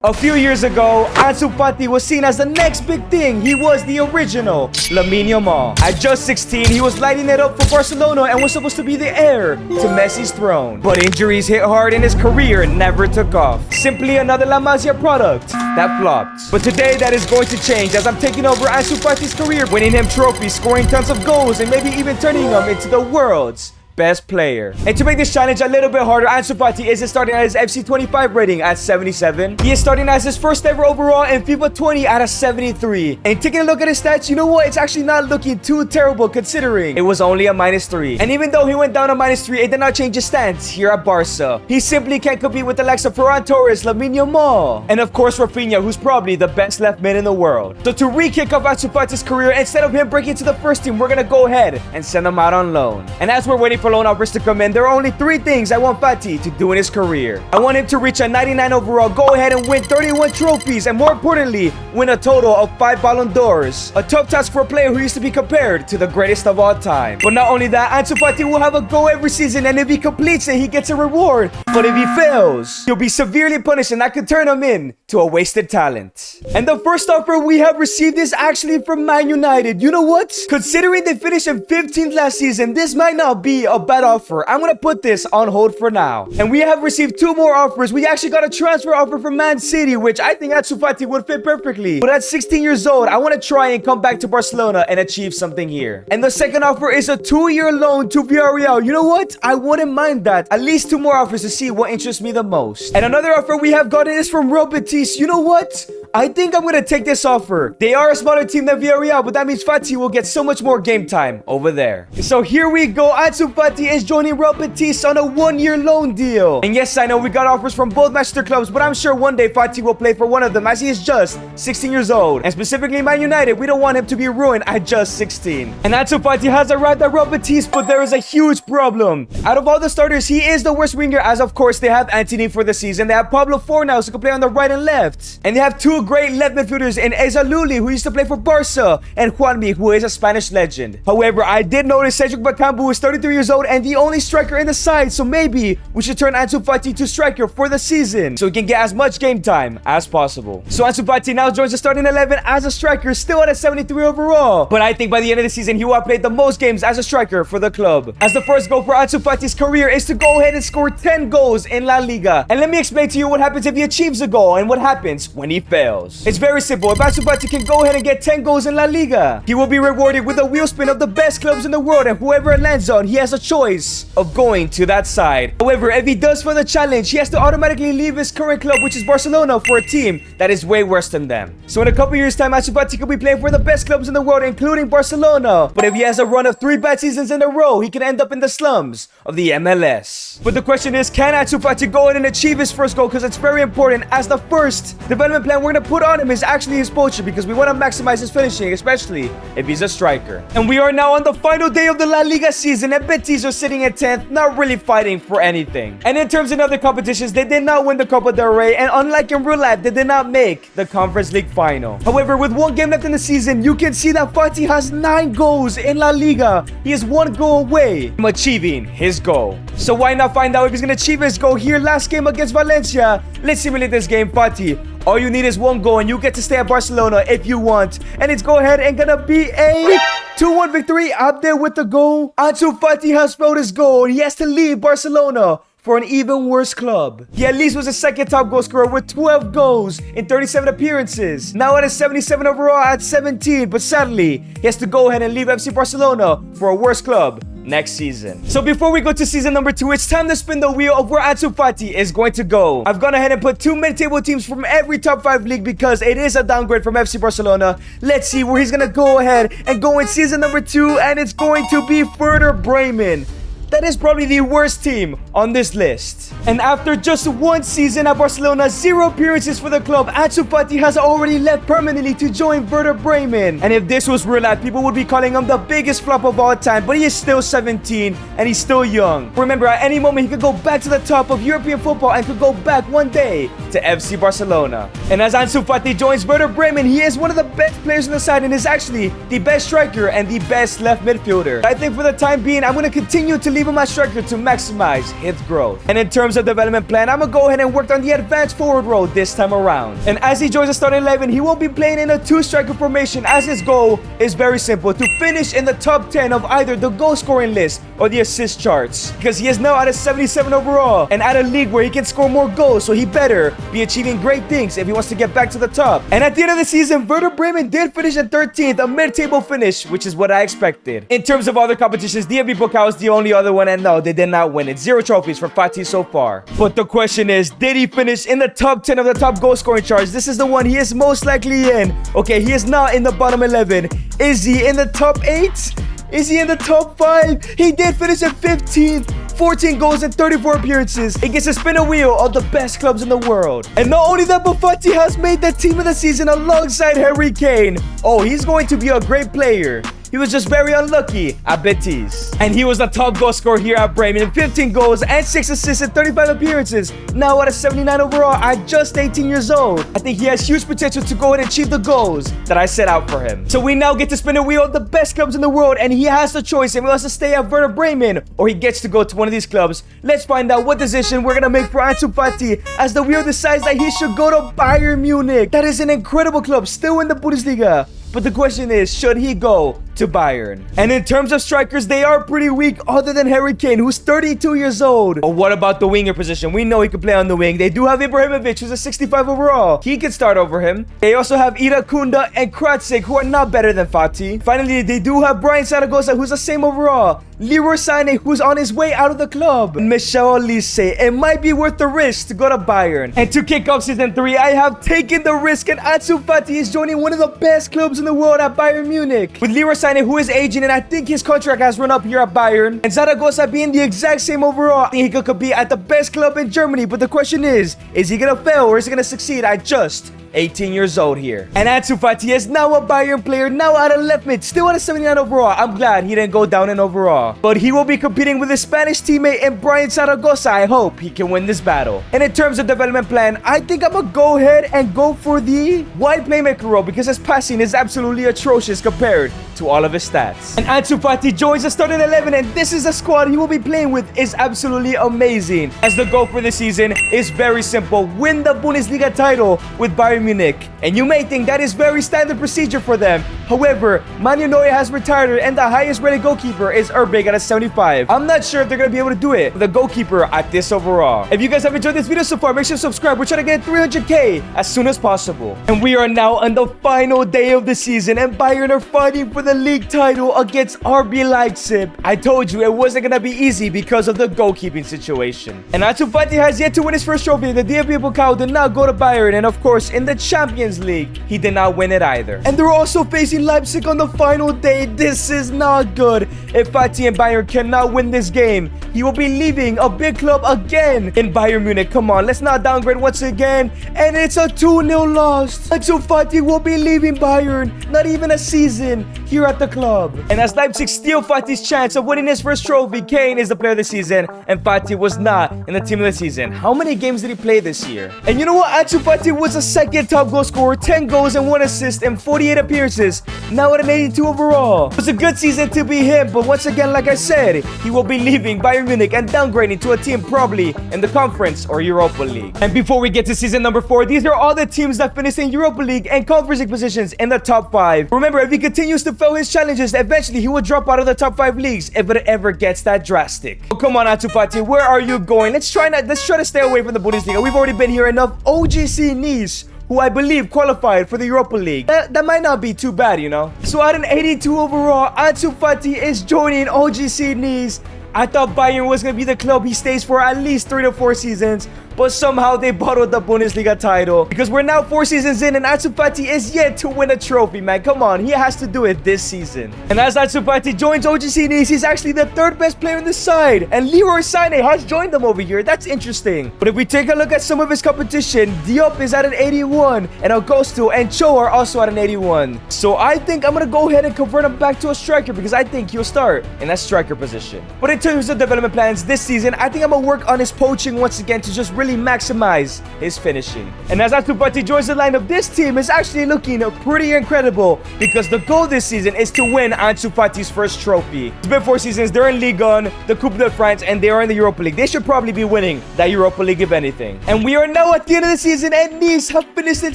A few years ago, Ansu Fati was seen as the next big thing. He was the original Lamine Yamal. At just 16, he was lighting it up for Barcelona and was supposed to be the heir to Messi's throne. But injuries hit hard and his career never took off. Simply another La Masia product that flopped. But today that is going to change as I'm taking over Ansu Fati's career, winning him trophies, scoring tons of goals, and maybe even turning him into the world's best player. And to make this challenge a little bit harder, Ansu Fati isn't starting at his FC 25 rating at 77. He is starting as his first ever overall in FIFA 20 at a 73. And taking a look at his stats, you know what? It's actually not looking too terrible considering it was only a -3. And even though he went down a -3, it did not change his stance here at Barca. He simply can't compete with the likes of Ferran Torres, Lamine Yamal, and of course Rafinha, who's probably the best left mid in the world. So to re-kick off Ansu Fati's career, instead of him breaking to the first team, we're gonna go ahead and send him out on loan. And as we're waiting for loan offers to come in, there are only 3 things I want Fati to do in his career. I want him to reach a 99 overall, go ahead and win 31 trophies, and more importantly, win a total of 5 Ballon d'Ors. A tough task for a player who used to be compared to the greatest of all time. But not only that, Ansu Fati will have a goal every season, and if he completes it, he gets a reward. But if he fails, he'll be severely punished, and that could turn him in to a wasted talent. And the first offer we have received is actually from Man United. You know what? Considering they finished in 15th last season, this might not be a bad offer. I'm gonna put this on hold for now. And we have received 2 more offers. We actually got a transfer offer from Man City, which I think Ansu Fati would fit perfectly. But at 16 years old, I want to try and come back to Barcelona and achieve something here. And the second offer is a 2-year loan to Villarreal. You know what? I wouldn't mind that. At least 2 more offers to see what interests me the most. And another offer we have gotten is from Real Betis. You know what? I think I'm gonna take this offer. They are a smaller team than Villarreal, but that means Fati will get so much more game time over there. So here we go. Ansu Fati is joining Real Betis on a 1-year loan deal. And yes, I know we got offers from both Manchester clubs, but I'm sure one day Fati will play for one of them as he is just 16 years old. And specifically Man United, we don't want him to be ruined at just 16. And Ansu Fati has arrived at Real Betis, but there is a huge problem. Out of all the starters, he is the worst winger, as of course they have Antony for the season. They have Pablo Fornals who can play on the right and left. And they have 2 great left midfielders in Ezaluli, who used to play for Barca, and Juanmi, who is a Spanish legend. However, I did notice Cedric Bakambu is 33 years old and the only striker in the side, so maybe we should turn Ansu Fati to striker for the season so he can get as much game time as possible. So Ansu Fati now joins the starting 11 as a striker, still at a 73 overall. But I think by the end of the season, he will have played the most games as a striker for the club. As the first goal for Ansu Fati's career is to go ahead and score 10 goals in La Liga. And let me explain to you what happens if he achieves a goal and what happens when he fails. It's very simple. If Ansu Fati can go ahead and get 10 goals in La Liga, he will be rewarded with a wheel spin of the best clubs in the world, and whoever it lands on, he has a choice of going to that side. However, if he does for the challenge, he has to automatically leave his current club, which is Barcelona, for a team that is way worse than them. So in a couple years time, Ansu Fati could be playing for the best clubs in the world, including Barcelona. But if he has a run of 3 bad seasons in a row, he can end up in the slums of the MLS. But the question is, can Ansu Fati go ahead and achieve his first goal? Because it's very important, as the first development plan we're going to put on him is actually his poacher, because we want to maximize his finishing, especially if he's a striker. And we are now on the final day of the La Liga season, and Betis are sitting at 10th, not really fighting for anything. And in terms of other competitions, they did not win the Copa del Rey, and unlike in real life, they did not make the Conference League final. However, with 1 game left in the season, you can see that Fati has 9 goals in La Liga. He is 1 goal away from achieving his goal. So why not find out if he's going to achieve his goal here last game against Valencia? Let's simulate this game, Fati. All you need is 1 goal and you get to stay at Barcelona if you want. And it's go ahead and gonna be a 2-1 victory up there with the goal. Ansu Fati has failed his goal and he has to leave Barcelona for an even worse club. He at least was the 2nd top goal scorer with 12 goals in 37 appearances. Now at a 77 overall at 17, but sadly, he has to go ahead and leave FC Barcelona for a worse club next season. So before we go to season number 2, it's time to spin the wheel of where Ansu Fati is going to go. I've gone ahead and put 2 mid-table teams from every top 5 league because it is a downgrade from FC Barcelona. Let's see where he's gonna go ahead and go in season number 2, and it's going to be Werder Bremen. That is probably the worst team on this list. And after just 1 season at Barcelona, 0 appearances for the club, Ansu Fati has already left permanently to join Werder Bremen. And if this was real life, people would be calling him the biggest flop of all time, but he is still 17 and he's still young. Remember, at any moment he could go back to the top of European football and could go back one day to FC Barcelona. And as Ansu Fati joins Werder Bremen, he is one of the best players on the side and is actually the best striker and the best left midfielder. I think for the time being, I'm going to continue to leave leave him at striker to maximize his growth. And in terms of development plan, I'm gonna go ahead and work on the advanced forward role this time around. And as he joins the starting 11, he will be playing in a 2-striker formation, as his goal is very simple: to finish in the top 10 of either the goal scoring list or the assist charts, because he is now at a 77 overall and at a league where he can score more goals, so he better be achieving great things if he wants to get back to the top. And at the end of the season, Werder Bremen did finish in 13th, a mid-table finish, which is what I expected. In terms of other competitions, the DFB Pokal is the only other one, and no, they did not win it. 0 trophies for Fati so far. But the question is, did he finish in the top 10 of the top goal scoring charts? This is the one he is most likely in. Okay, he is not in the bottom 11. Is he in the top 8? Is he in the top 5? He did finish at 15th. 14 goals and 34 appearances. He gets to spin a wheel of the best clubs in the world. And not only that, but Fati has made the team of the season alongside Harry Kane. Oh, he's going to be a great player. He was just very unlucky at Betis. And he was the top goal scorer here at Bremen, 15 goals and 6 assists in 35 appearances. Now at a 79 overall at just 18 years old. I think he has huge potential to go ahead and achieve the goals that I set out for him. So we now get to spin a wheel of the best clubs in the world, and he has the choice if he wants to stay at Werder Bremen or he gets to go to one of these clubs. Let's find out what decision we're gonna make for Ansu Fati as the wheel decides that he should go to Bayern Munich. That is an incredible club, still in the Bundesliga. But the question is, should he go to Bayern? And in terms of strikers, they are pretty weak other than Harry Kane, who's 32 years old. But what about the winger position? We know he can play on the wing. They do have Ibrahimovic, who's a 65 overall. He can start over him. They also have Irakunda and Kratzig, who are not better than Fati. Finally, they do have Brian Zaragoza, who's the same overall. Leroy Sané, who's on his way out of the club. And Michel Olise. It might be worth the risk to go to Bayern. And to kick off season 3, I have taken the risk, and Ansu Fati is joining one of the best clubs in the world at Bayern Munich. With Leroy Sané, who is aging, and I think his contract has run up here at Bayern. And Zaragoza being the exact same overall. I think he could compete at the best club in Germany. But the question is he gonna fail or is he gonna succeed at just 18 years old here? And Ansu Fati is now a Bayern player, now at a left mid, still at a 79 overall. I'm glad he didn't go down in overall. But he will be competing with his Spanish teammate and Brian Zaragoza. I hope he can win this battle. And in terms of development plan, I think I'm gonna go ahead and go for the wide playmaker role, because his passing is absolutely atrocious compared to all of his stats. And Ansu Fati joins the starting 11, and this is the squad he will be playing with. Is absolutely amazing, as the goal for the season is very simple: win the Bundesliga title with Bayern Munich. And you may think that is very standard procedure for them. However, Manuel Neuer has retired, and the highest rated goalkeeper is Erbeck at a 75. I'm not sure if they're gonna be able to do it with the goalkeeper at this overall. If you guys have enjoyed this video so far, make sure to subscribe. We're trying to get 300k as soon as possible. And we are now on the final day of the season, and Bayern are fighting for the league title against RB Leipzig. I told you it wasn't gonna be easy because of the goalkeeping situation. And Ansu Fati has yet to win his first trophy. The DFB Pokal did not go to Bayern, and of course in the Champions League he did not win it either. And they're also facing Leipzig on the final day. This is not good. If Fati and Bayern cannot win this game, he will be leaving a big club again in Bayern Munich. Come on, let's not downgrade once again. And it's a 2-0 loss. Ansu Fati will be leaving Bayern, not even a season here at the club. And as Leipzig steal Fati's chance of winning his first trophy, Kane is the player of the season, and Fati was not in the team of the season. How many games did he play this year? And you know what? Ansu Fati was the second top goal scorer, 10 goals and 1 assist in 48 appearances, now at an 82 overall. It was a good season to be him, but once again, like I said, he will be leaving Bayern Munich and downgrading to a team probably in the Conference or Europa League. And before we get to season number 4, these are all the teams that finished in Europa League and Conference League positions in the top 5. Remember, if he continues to fail his challenges, eventually he will drop out of the top 5 leagues if it ever gets that drastic. Oh, come on, Ansu Fati, where are you going? Let's try to stay away from the Bundesliga. We've already been here enough. OGC Nice, who I believe qualified for the Europa League. That might not be too bad, you know? So at an 82 overall, Ansu Fati is joining OGC Nice. I thought Bayern was going to be the club he stays for at least 3 to 4 seasons, but somehow they bottled the Bundesliga title, because we're now 4 seasons in and Ansu Fati is yet to win a trophy, man. Come on, he has to do it this season. And as Ansu Fati joins OGC Nice, he's actually the 3rd best player on the side, and Leroy Sané has joined them over here. That's interesting. But if we take a look at some of his competition, Diop is at an 81, and Augusto and Cho are also at an 81. So I think I'm going to go ahead and convert him back to a striker, because I think he'll start in that striker position. But in terms of development plans this season, I think I'm going to work on his poaching once again to just really maximize his finishing. And as Ansu Fati joins the lineup, this team is actually looking pretty incredible because the goal this season is to win Ansu Fati's first trophy. It's been 4 seasons. They're in Ligue 1, the Coupe de France, and they are in the Europa League. They should probably be winning that Europa League if anything. And we are now at the end of the season, and Nice have finished in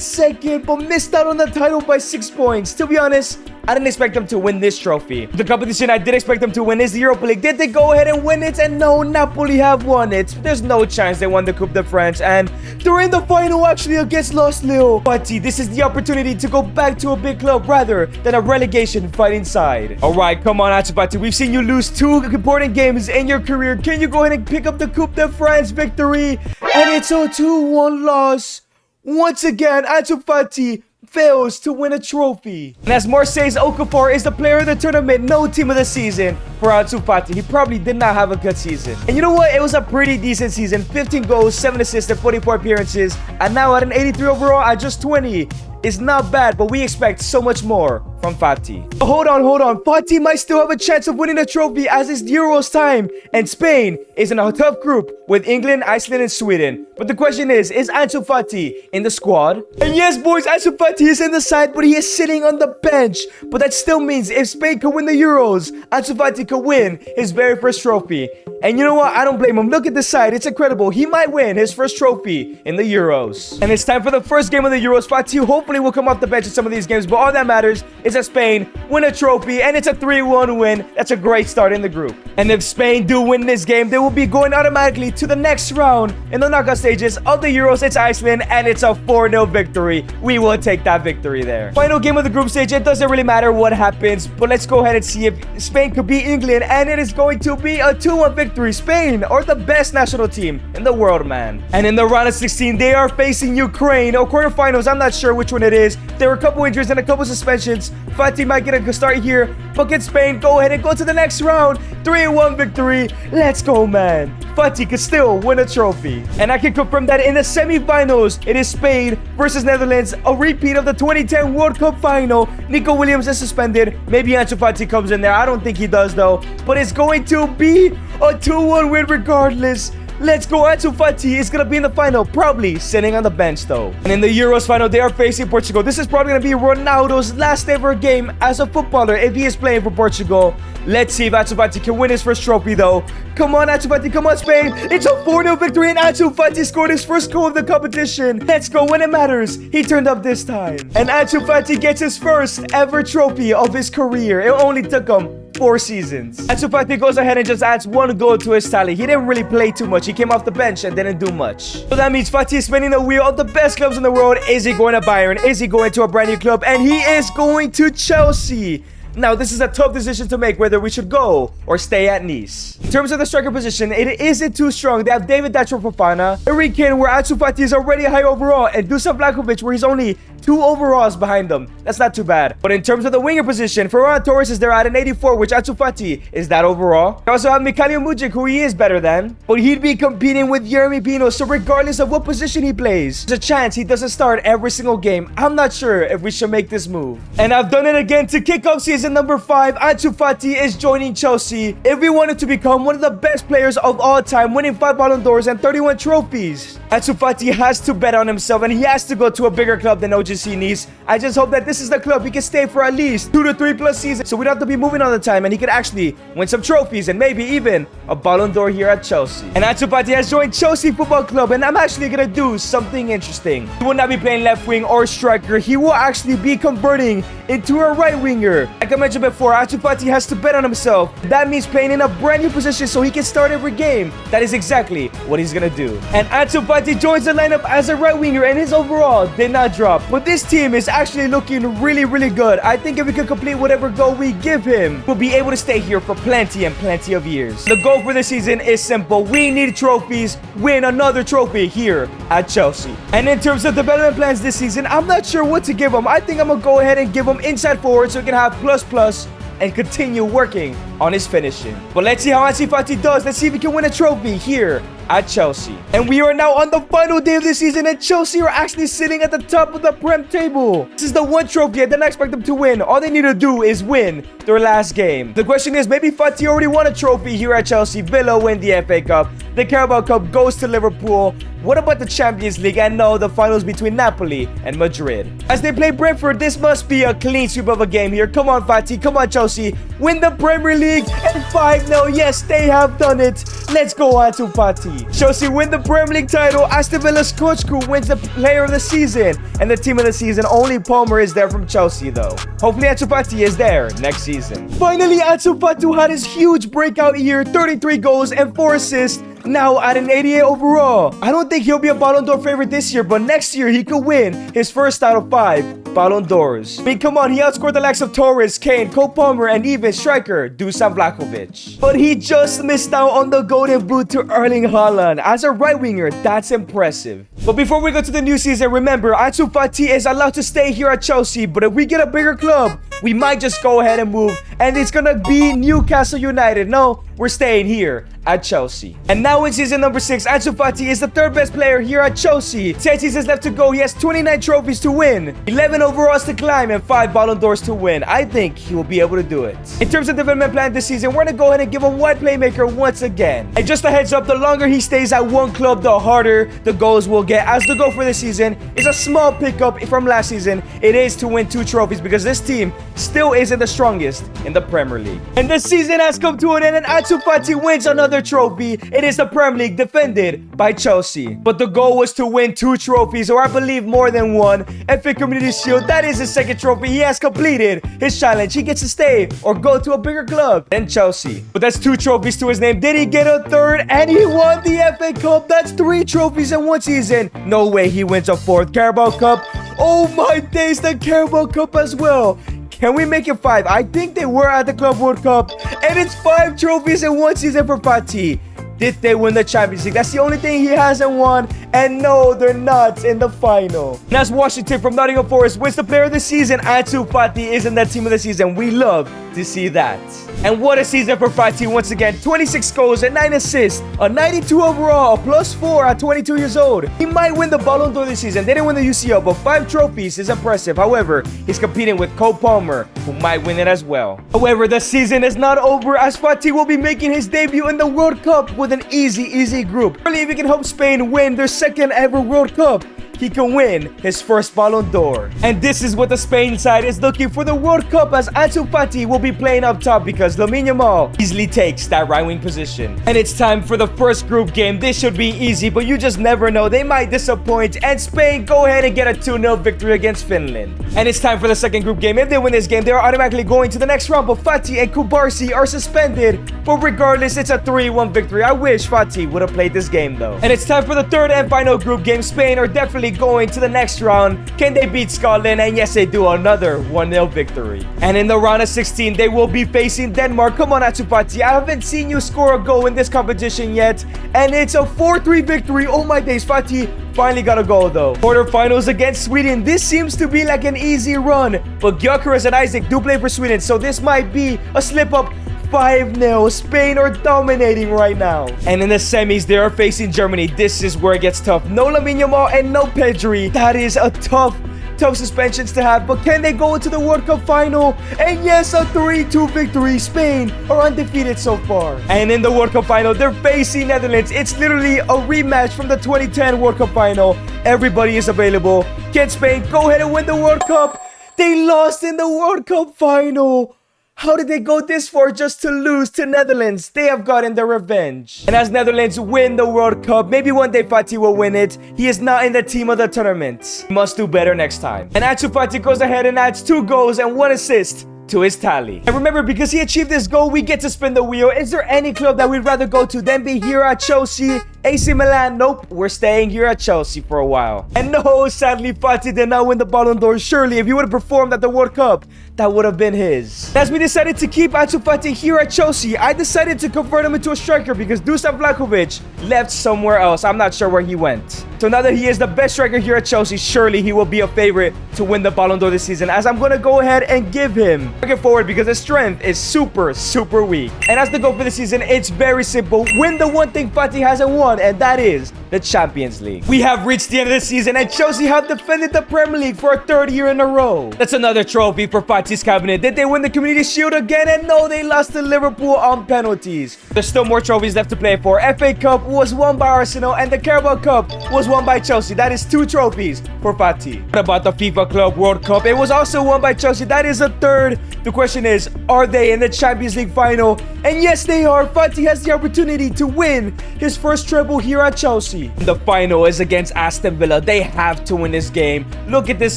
second but missed out on the title by 6 points. To be honest, I didn't expect them to win this trophy. The competition I did expect them to win is the Europa League. Did they go ahead and win it? And no, Napoli have won it. There's no chance they won the Coupe de France. And they're in the final actually against Los Lille. But this is the opportunity to go back to a big club rather than a relegation fighting side. Alright, come on Ansu Fati. We've seen you lose 2 important games in your career. Can you go ahead and pick up the Coupe de France victory? And it's a 2-1 loss. Once again, Ansu Fati fails to win a trophy. And as Marseille's Okafor is the player of the tournament, no team of the season for Ansu Fati. He probably did not have a good season. And you know what? It was a pretty decent season. 15 goals, 7 assists, and 44 appearances. And now at an 83 overall at just 20. It's not bad, but we expect so much more from Fati. But hold on. Fati might still have a chance of winning a trophy as it's Euros time. And Spain is in a tough group with England, Iceland, and Sweden. But the question is Ansu Fati in the squad? And yes, boys, Ansu Fati is in the side, but he is sitting on the bench. But that still means if Spain could win the Euros, Ansu Fati could win his very first trophy. And you know what? I don't blame him. Look at this side. It's incredible. He might win his first trophy in the Euros. And it's time for the first game of the Euros. Fati hopefully will come off the bench in some of these games. But all that matters is that Spain win a trophy. And it's a 3-1 win. That's a great start in the group. And if Spain do win this game, they will be going automatically to the next round in the knockout stages of the Euros. It's Iceland. And it's a 4-0 victory. We will take that victory there. Final game of the group stage. It doesn't really matter what happens. But let's go ahead and see if Spain could beat England. And it is going to be a 2-1 victory. Spain are the best national team in the world, man. And in the round of 16, they are facing Ukraine. Or quarterfinals, I'm not sure which one it is. There were a couple injuries and a couple suspensions. Fati might get a good start here. But can Spain go ahead and go to the next round? 3-1 victory. Let's go, man. Fati could still win a trophy. And I can confirm that in the semifinals, it is Spain versus Netherlands. A repeat of the 2010 World Cup final. Nico Williams is suspended. Maybe Ansu Fati comes in there. I don't think he does, though. But it's going to be a 2-1 win regardless. Let's go. Ansu Fati is going to be in the final, probably sitting on the bench though. And in the Euros final, they are facing Portugal. This is probably going to be Ronaldo's last ever game as a footballer if he is playing for Portugal. Let's see if Ansu Fati can win his first trophy though. Come on, Ansu Fati. Come on, Spain. It's a 4-0 victory and Ansu Fati scored his first goal of the competition. Let's go. When it matters, he turned up this time. And Ansu Fati gets his first ever trophy of his career. It only took him 4 seasons. Ansu Fati goes ahead and just adds 1 goal to his tally. He didn't really play too much. He came off the bench and didn't do much. So that means Fati is spinning the wheel of the best clubs in the world. Is he going to Bayern? Is he going to a brand new club? And he is going to Chelsea. Now, this is a tough decision to make whether we should go or stay at Nice. In terms of the striker position, it isn't too strong. They have David Datro Fofana, Harry Kane, where Ansu Fati is already high overall, and Dusan Vlahovic, where he's only 2 overalls behind them. That's not too bad. But in terms of the winger position, Ferran Torres is there at an 84, which Ansu Fati is that overall. They also have Mikhail Mudryk, who he is better than, but he'd be competing with Yeremy Pino, so regardless of what position he plays, there's a chance he doesn't start every single game. I'm not sure if we should make this move. And I've done it again to kick off season number 5. Ansu Fati is joining Chelsea. If we wanted to become one of the best players of all time, winning 5 Ballon d'Ors and 31 trophies, Ansu Fati has to bet on himself and he has to go to a bigger club than OGC Nice. I just hope that this is the club he can stay for at least 2 to 3 plus seasons, so we don't have to be moving all the time and he can actually win some trophies and maybe even a Ballon d'Or here at Chelsea. And Ansu Fati has joined Chelsea Football Club, and I'm actually gonna do something interesting. He will not be playing left wing or striker. He will actually be converting into a right winger. Like I mentioned before, Ansu Fati has to bet on himself. That means playing in a brand new position so he can start every game. That is exactly what he's gonna do. And Ansu Fati joins the lineup as a right winger, and his overall did not drop. But this team is actually looking really good. I think if we can complete whatever goal we give him, we'll be able to stay here for plenty and plenty of years. The goal for this season is simple. We need trophies. Win another trophy here at Chelsea. And in terms of development plans this season, I'm not sure what to give him. I think I'm gonna go ahead and give him inside forward so he can have plus and continue working on his finishing. But let's see how Ansu Fati does. Let's see if he can win a trophy here at Chelsea. And we are now on the final day of the season, and Chelsea are actually sitting at the top of the Prem table. This is the one trophy I didn't expect them to win. All they need to do is win their last game. The question is, maybe Fati already won a trophy here at Chelsea. Villa win the FA Cup. The Carabao Cup goes to Liverpool. What about the Champions League? And no, the finals between Napoli and Madrid. As they play Brentford, this must be a clean sweep of a game here. Come on, Fati. Come on, Chelsea. Win the Premier League. And 5-0. Yes, they have done it. Let's go, Ansu Fati. Chelsea win the Premier League title. Aston Villa's coach crew wins the player of the season. And the team of the season, only Palmer is there from Chelsea, though. Hopefully, Ansu Fati is there next season. Finally, Ansu Fati had his huge breakout year. 33 goals and 4 assists. Now at an 88 overall. I don't think he'll be a Ballon d'Or favorite this year, but next year he could win his first out of 5 Ballon d'Ors. I mean, come on, he outscored the likes of Torres, Kane, Cole Palmer, and even striker Dusan Vlahovic. But he just missed out on the golden boot to Erling Haaland. As a right winger, that's impressive. But before we go to the new season, remember, Ansu Fati is allowed to stay here at Chelsea, but if we get a bigger club, we might just go ahead and move, and it's gonna be Newcastle United. No, we're staying here at Chelsea. And now in season number 6, Ansu Fati is the 3rd best player here at Chelsea. 10 seasons left to go. He has 29 trophies to win, 11 overalls to climb, and 5 Ballon d'Ors to win. I think he will be able to do it. In terms of development plan this season, we're gonna go ahead and give him wide playmaker once again. And just a heads up, the longer he stays at one club, the harder the goals will get, as the goal for this season is a small pickup from last season. It is to win 2 trophies because this team still isn't the strongest in the Premier League. And the season has come to an end, and Ansu Fati wins another trophy. It is the Premier League, defended by Chelsea. But the goal was to win 2 trophies, or I believe more than 1. FA Community Shield, that is his 2nd trophy. He has completed his challenge. He gets to stay or go to a bigger club than Chelsea. But that's 2 trophies to his name. Did he get a 3rd? And he won the FA Cup. That's 3 trophies in one season. No way he wins a 4th. Carabao Cup. Oh my days, the Carabao Cup as well. Can we make it 5? I think they were at the Club World Cup. And it's 5 trophies in one season for Fati. Did they win the Champions League? That's the only thing he hasn't won. And no, they're not in the final. And as Washington from Nottingham Forest wins the player of the season, Ansu Fati is in that team of the season. We love to see that. And what a season for Fati once again. 26 goals and 9 assists. A 92 overall, a +4 at 22 years old. He might win the Ballon d'Or this season. They didn't win the UCL, but 5 trophies is impressive. However, he's competing with Cole Palmer, who might win it as well. However, the season is not over, as Fati will be making his debut in the World Cup with an easy group. Really, if he can help Spain win their 2nd ever World Cup, he can win his first Ballon d'Or. And this is what the Spain side is looking for the World Cup, as Ansu Fati will be playing up top because Lamine Yamal easily takes that right wing position. And it's time for the first group game. This should be easy, but you just never know. They might disappoint, and Spain go ahead and get a 2-0 victory against Finland. And it's time for the second group game. If they win this game, they are automatically going to the next round, but Fati and Kubarsi are suspended. But regardless, it's a 3-1 victory. I wish Fati would have played this game though. And it's time for the third and final group game. Spain are definitely going to the next round. Can they beat Scotland? And yes, they do. Another 1-0 victory. And in the round of 16, they will be facing Denmark. Come on, Ansu Fati. I haven't seen you score a goal in this competition yet. And it's a 4-3 victory. Oh my days, Fati finally got a goal though. Quarterfinals against Sweden. This seems to be like an easy run. But Gyökeres and Isaac do play for Sweden, so this might be a slip-up. 5-0. Spain are dominating right now. And in the semis, they are facing Germany. This is where it gets tough. No Lamine Yamal and no Pedri. That is a tough suspensions to have. But can they go into the World Cup final? And yes, a 3-2 victory. Spain are undefeated so far. And in the World Cup final, they're facing Netherlands. It's literally a rematch from the 2010 World Cup final. Everybody is available. Can Spain go ahead and win the World Cup? They lost in the World Cup final. How did they go this far just to lose to Netherlands? They have gotten their revenge. And as Netherlands win the World Cup, maybe one day Fati will win it. He is not in the team of the tournament. He must do better next time. And Ansu Fati goes ahead and adds 2 goals and 1 assist to his tally. And remember, because he achieved this goal, we get to spin the wheel. Is there any club that we'd rather go to than be here at Chelsea? AC Milan? Nope, we're staying here at Chelsea for a while. And no, sadly, Fati did not win the Ballon d'Or. Surely, if he would have performed at the World Cup, that would have been his. As we decided to keep Ansu Fati here at Chelsea, I decided to convert him into a striker because Dusan Vlahovic left somewhere else. I'm not sure where he went. So now that he is the best striker here at Chelsea, surely he will be a favorite to win the Ballon d'Or this season, as I'm going to go ahead and give him target forward because his strength is super weak. And as the goal for the season, it's very simple. Win the one thing Fati hasn't won crown, and that is the Champions League. We have reached the end of the season, and Chelsea have defended the Premier League for a third year in a row. That's another trophy for Fati's cabinet. Did they win the Community Shield again? And no, they lost to Liverpool on penalties. There's still more trophies left to play for. FA Cup was won by Arsenal, and the Carabao Cup was won by Chelsea. That is 2 trophies for Fati. What about the FIFA Club World Cup? It was also won by Chelsea. That is a third. The question is, are they in the Champions League final? And yes, they are. Fati has the opportunity to win his first treble here at Chelsea. The final is against Aston Villa. They have to win this game. Look at this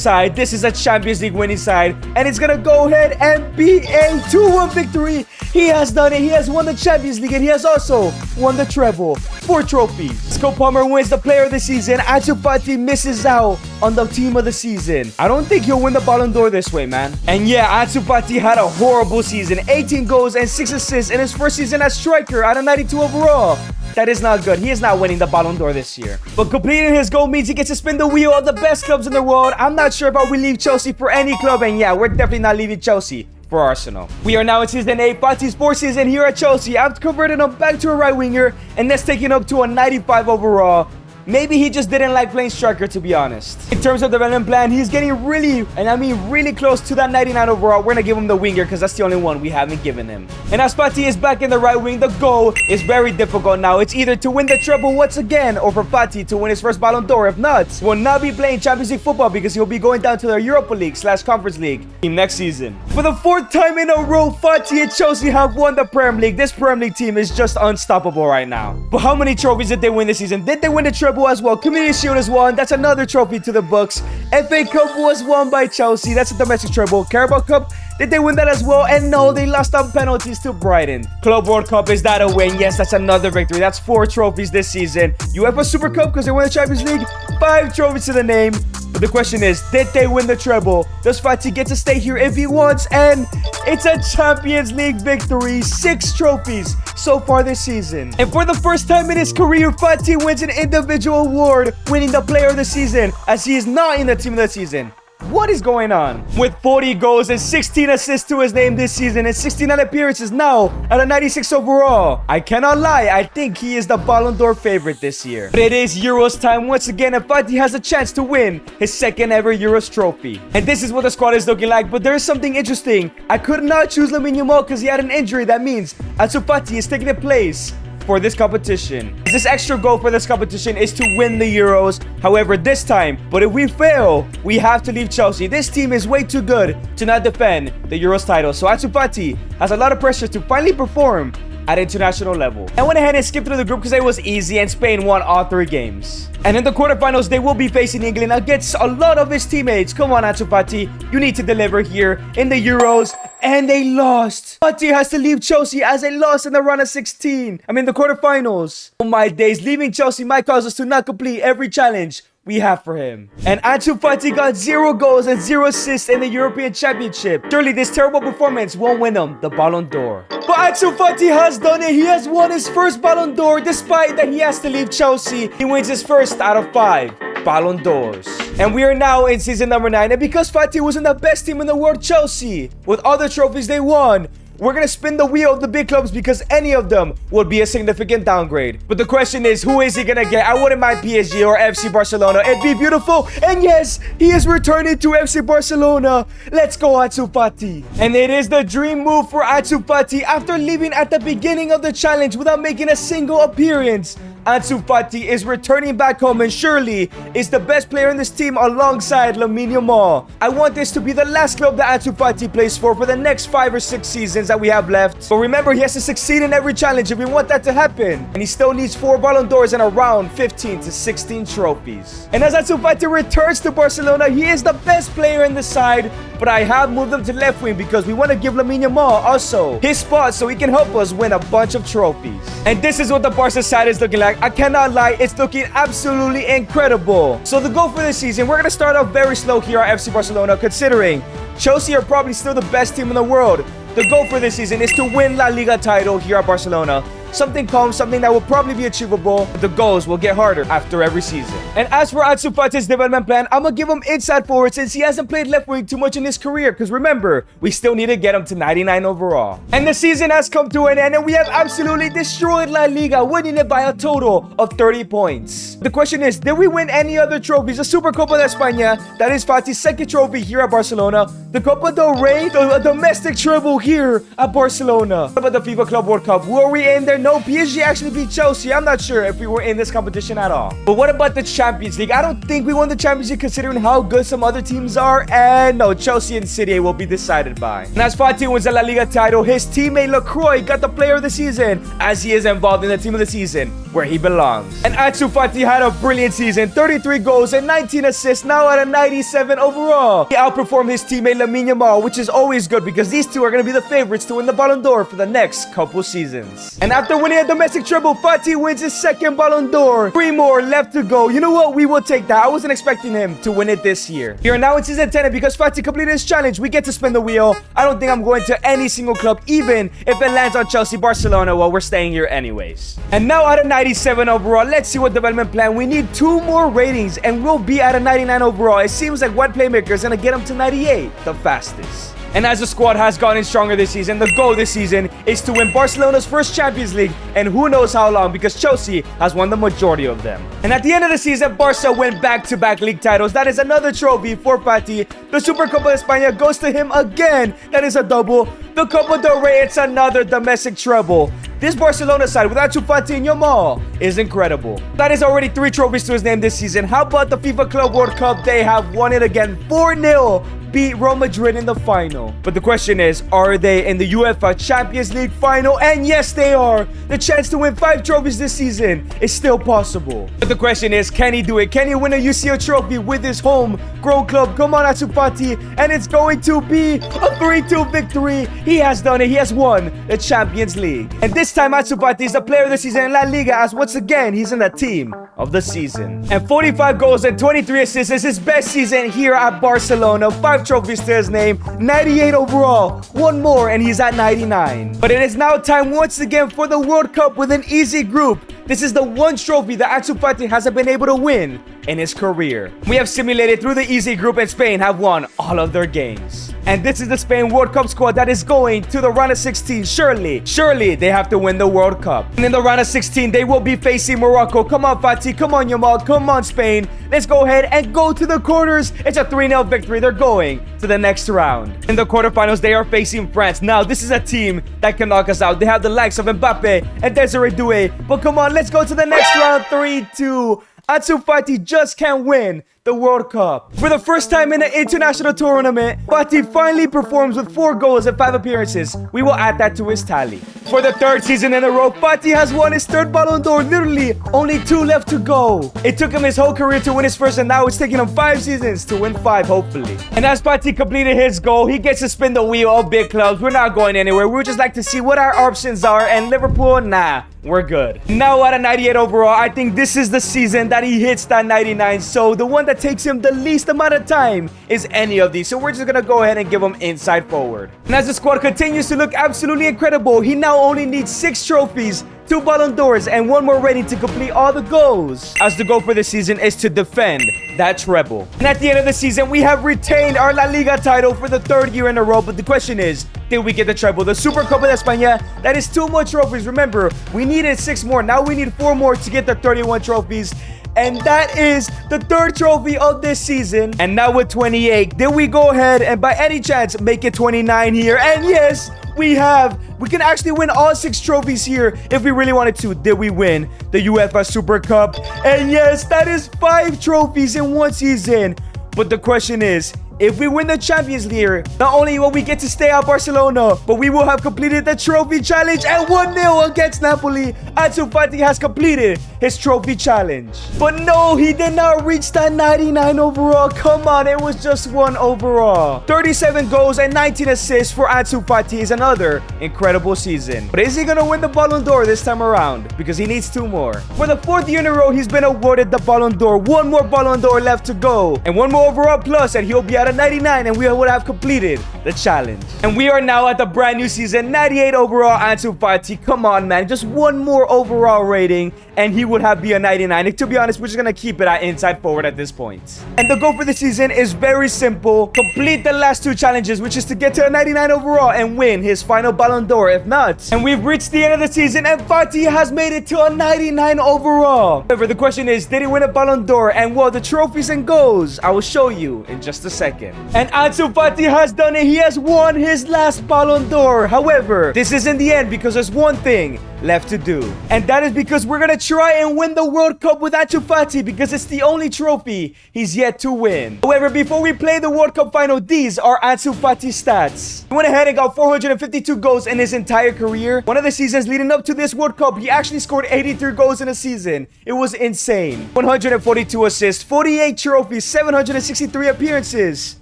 side. This is a Champions League winning side, and it's gonna go ahead and be a 2-1 victory. He has done it. He has won the Champions League, and he has also won the treble. 4 trophies. Scott Palmer wins the player of the season. Ansu Fati misses out on the team of the season. I don't think he'll win the Ballon d'Or this way, man. And yeah, Ansu Fati had a horrible season. 18 goals and 6 assists in his first season as striker out of 92 overall. That is not good. He is not winning the Ballon d'Or this year. But completing his goal means he gets to spin the wheel of the best clubs in the world. I'm not sure if I will leave Chelsea for any club. And yeah, we're definitely not leaving Chelsea for Arsenal. We are now in season 8, Fati's 4th season here at Chelsea. I've converted him back to a right winger, and that's taking up to a 95 overall. Maybe he just didn't like playing striker, to be honest. In terms of development plan, he's getting really, and I mean really close to that 99 overall. We're gonna give him the winger because that's the only one we haven't given him. And as Fati is back in the right wing, the goal is very difficult now. It's either to win the treble once again or for Fati to win his first Ballon d'Or. If not, he will not be playing Champions League football because he'll be going down to the Europa League / Conference League team next season. For the 4th time in a row, Fati and Chelsea have won the Premier League. This Premier League team is just unstoppable right now. But how many trophies did they win this season? Did they win the treble as well? Community Shield is won. That's another trophy to the books. FA Cup was won by Chelsea. That's a domestic treble. Carabao Cup, did they win that as well? And no, they lost on penalties to Brighton. Club World Cup, is that a win? Yes, that's another victory. That's 4 trophies this season. UEFA Super Cup, because they won the Champions League. 5 trophies to the name. But the question is, did they win the treble? Does Fati get to stay here if he wants? And it's a Champions League victory. 6 trophies so far this season. And for the first time in his career, Fati wins an individual award, winning the player of the season, as he is not in the team of the season. What is going on? With 40 goals and 16 assists to his name this season and 69 appearances now at a 96 overall. I cannot lie, I think he is the Ballon d'Or favorite this year. But it is Euros time once again, and Fati has a chance to win his 2nd ever Euros trophy. And this is what the squad is looking like, but there is something interesting. I could not choose Lamine Yamal because he had an injury. That means Ansu Fati is taking a place for this competition. This extra goal for this competition is to win the Euros. However, this time, but if we fail, we have to leave Chelsea. This team is way too good to not defend the Euros title. So Ansu Fati has a lot of pressure to finally perform at international level. I went ahead and skipped through the group because it was easy and Spain won all 3 games. And in the quarterfinals, they will be facing England against a lot of his teammates. Come on, Ansu Fati. You need to deliver here in the Euros. And they lost. Fati has to leave Chelsea as they lost in the round of 16. I mean, the quarterfinals. Oh my days, leaving Chelsea might cause us to not complete every challenge we have for him. And Ansu Fati got 0 goals and 0 assists in the European Championship. Surely this terrible performance won't win him the Ballon d'Or. But Ansu Fati has done it. He has won his first Ballon d'Or despite that he has to leave Chelsea. He wins his first out of 5 Ballon d'Ors. And we are now in season number 9. And because Fati was in the best team in the world, Chelsea, with all the trophies they won, we're gonna spin the wheel of the big clubs because any of them would be a significant downgrade. But the question is, who is he gonna get? I wouldn't mind PSG or FC Barcelona. It'd be beautiful. And yes, he is returning to FC Barcelona. Let's go, Ansu Fati. And it is the dream move for Ansu Fati after leaving at the beginning of the challenge without making a single appearance. Ansu Fati is returning back home and surely is the best player in this team alongside Lamine Yamal. I want this to be the last club that Ansu Fati plays for the next 5 or 6 seasons that we have left. But remember, he has to succeed in every challenge if we want that to happen. And he still needs 4 Ballon d'Ors and around 15 to 16 trophies. And as Ansu Fati returns to Barcelona, he is the best player in the side. But I have moved him to left wing because we want to give Lamine Yamal also his spot so he can help us win a bunch of trophies. And this is what the Barca side is looking like. I cannot lie, it's looking absolutely incredible. So the goal for this season, we're going to start off very slow here at FC Barcelona, considering Chelsea are probably still the best team in the world. The goal for this season is to win La Liga title here at Barcelona. Something calm, something that will probably be achievable. But the goals will get harder after every season. And as for Ansu Fati's development plan, I'm gonna give him inside forward since he hasn't played left wing too much in his career. Because remember, we still need to get him to 99 overall. And the season has come to an end, and we have absolutely destroyed La Liga, winning it by a total of 30 points. The question is, did we win any other trophies? The Supercopa de España, that is Fati's second trophy here at Barcelona. The Copa del Rey, the domestic treble here at Barcelona. What about the FIFA Club World Cup? Were we in there? No, PSG actually beat Chelsea. I'm not sure if we were in this competition at all. But what about the Champions League? I don't think we won the Champions League considering how good some other teams are. And no, Chelsea and City will be decided by. And as Fati wins the La Liga title, his teammate Lacroix got the player of the season as he is involved in the team of the season where he belongs. And Ansu Fati had a brilliant season, 33 goals and 19 assists, now at a 97 overall. He outperformed his teammate Lamine Yamal, which is always good because these two are going to be the favorites to win the Ballon d'Or for the next couple seasons. And after winning a domestic treble, Fati wins his second Ballon d'Or. 3 more left to go. You know what? We will take that. I wasn't expecting him to win it this year. We are now in season 10, and because Fati completed his challenge, we get to spin the wheel. I don't think I'm going to any single club, even if it lands on Chelsea, Barcelona, while we're staying here anyways. And now at a 97 overall, let's see what development plan. We need 2 more ratings, and we'll be at a 99 overall. It seems like one playmaker is going to get him to 98 the fastest. And as the squad has gotten stronger this season, the goal this season is to win Barcelona's first Champions League, and who knows how long because Chelsea has won the majority of them. And at the end of the season, Barca win back-to-back league titles. That is another trophy for Fati. The Supercopa de España goes to him again. That is a double. The Copa del Rey, it's another domestic treble. This Barcelona side with Ansu Fati and Yamal is incredible. That is already 3 trophies to his name this season. How about the FIFA Club World Cup? They have won it again, 4-0. Beat Real Madrid in the final. But the question is, are they in the UEFA Champions League final? And yes, they are. The chance to win 5 trophies this season is still possible. But the question is, can he do it? Can he win a UCL trophy with his homegrown club? Come on, Ansu Fati. And it's going to be a 3-2 victory. He has done it. He has won the Champions League. And this time, Ansu Fati is the player of the season in La Liga, as once again, he's in the team of the season. And 45 goals and 23 assists is his best season here at Barcelona. 5 trophies to his name, 98 overall, 1 more and he's at 99. But it is now time once again for the World Cup with an easy group. This is the one trophy that Ansu Fati hasn't been able to win in his career. We have simulated through the easy group, and Spain have won all of their games. And this is the Spain World Cup squad that is going to the round of 16. Surely they have to win the World Cup. And in the round of 16, they will be facing Morocco. Come on, Fati. Come on, Yamal. Come on, Spain. Let's go ahead and go to the quarters. It's a 3-0 victory. They're going to the next round. In the quarterfinals, they are facing France. Now, this is a team that can knock us out. They have the likes of Mbappe and Desiree Doué. But come on, let's go to the next round. 3-2. Ansu Fati just can't win the World Cup. For the first time in an international tournament, Fati finally performs with 4 goals and 5 appearances. We will add that to his tally. For the 3rd season in a row, Fati has won his 3rd Ballon d'Or. Literally, only 2 left to go. It took him his whole career to win his first, and now it's taking him 5 seasons to win 5, hopefully. And as Fati completed his goal, he gets to spin the wheel of big clubs. We're not going anywhere. We would just like to see what our options are, and Liverpool, nah. We're good. Now at a 98 overall, I think this is the season that he hits that 99. So the one that takes him the least amount of time is any of these. So we're just gonna go ahead and give him inside forward. And as the squad continues to look absolutely incredible, he now only needs 6 trophies, 2 Ballon d'Ors, and 1 more rating to complete all the goals. As the goal for the season is to defend that treble. And at the end of the season, we have retained our La Liga title for the 3rd year in a row. But the question is, did we get the treble? The Supercopa de España, that is 2 more trophies. Remember, we needed 6 more. Now we need 4 more to get the 31 trophies. And that is the 3rd trophy of this season. And now with 28, did we go ahead and by any chance make it 29 here? And yes, we can actually win all 6 trophies here if we really wanted to. Did we win the UEFA Super Cup? And yes, that is 5 trophies in 1 season. But the question is, if we win the Champions League, not only will we get to stay at Barcelona, but we will have completed the trophy challenge and 1-0 against Napoli. Ansu Fati has completed his trophy challenge. But no, he did not reach that 99 overall. Come on, it was just 1 overall. 37 goals and 19 assists for Ansu Fati is another incredible season. But is he going to win the Ballon d'Or this time around? Because he needs 2 more. For the 4th year in a row, he's been awarded the Ballon d'Or. 1 more Ballon d'Or left to go. And 1 more overall plus, and he'll be at a 99 and we would have completed the challenge. And we are now at the brand new season, 98 overall Ansu Fati. Come on, man. Just one more overall rating and he would have be a 99. And to be honest, we're just going to keep it at inside forward at this point. And the goal for the season is very simple. Complete the last two challenges, which is to get to a 99 overall and win his final Ballon d'Or, if not. And we've reached the end of the season and Fati has made it to a 99 overall. However, the question is, did he win a Ballon d'Or? And well, the trophies and goals, I will show you in just a second. And Ansu Fati has done it. He has won his last Ballon d'Or. However, this isn't the end because there's one thing left to do. And that is because we're going to try and win the World Cup with Ansu Fati because it's the only trophy he's yet to win. However, before we play the World Cup final, these are Ansu Fati's stats. He went ahead and got 452 goals in his entire career. One of the seasons leading up to this World Cup, he actually scored 83 goals in a season. It was insane. 142 assists, 48 trophies, 763 appearances,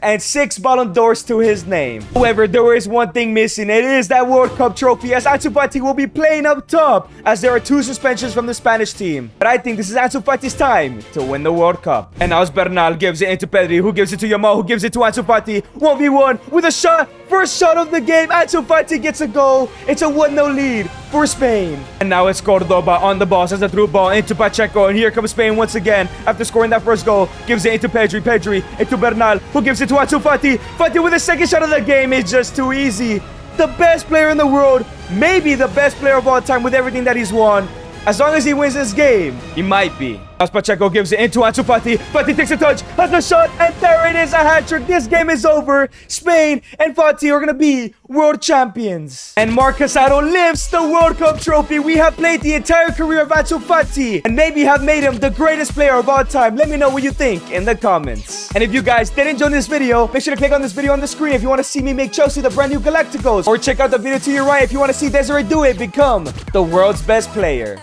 and 6 Ballon d'Ors to his name. However, there is one thing missing. It is that World Cup trophy, as Ansu Fati will be playing up top as there are 2 suspensions from the Spanish team. But I think this is Ansu Fati's time to win the World Cup. And now as Bernal gives it into Pedri, who gives it to Yamal, who gives it to Ansu Fati. 1v1 with a shot. First shot of the game. Ansu Fati gets a goal. It's a 1-0 lead for Spain. And now it's Cordoba on the ball. Sends a through ball into Pacheco. And here comes Spain once again. After scoring that first goal, gives it into Pedri. Pedri into Bernal, who gives it to Ansu Fati. Fati with the second shot of the game. It's just too easy. The best player in the world, maybe the best player of all time with everything that he's won. As long as he wins this game, he might be. As Pacheco gives it into Ansu Fati. Fati takes a touch, has the shot, and there it is, a hat-trick. This game is over. Spain and Fati are going to be world champions. And Marc Casado lifts the World Cup trophy. We have played the entire career of Ansu Fati and maybe have made him the greatest player of all time. Let me know what you think in the comments. And if you guys did enjoy this video, make sure to click on this video on the screen if you want to see me make Chelsea the brand new Galacticos. Or check out the video to your right if you want to see Desiree do it become the world's best player.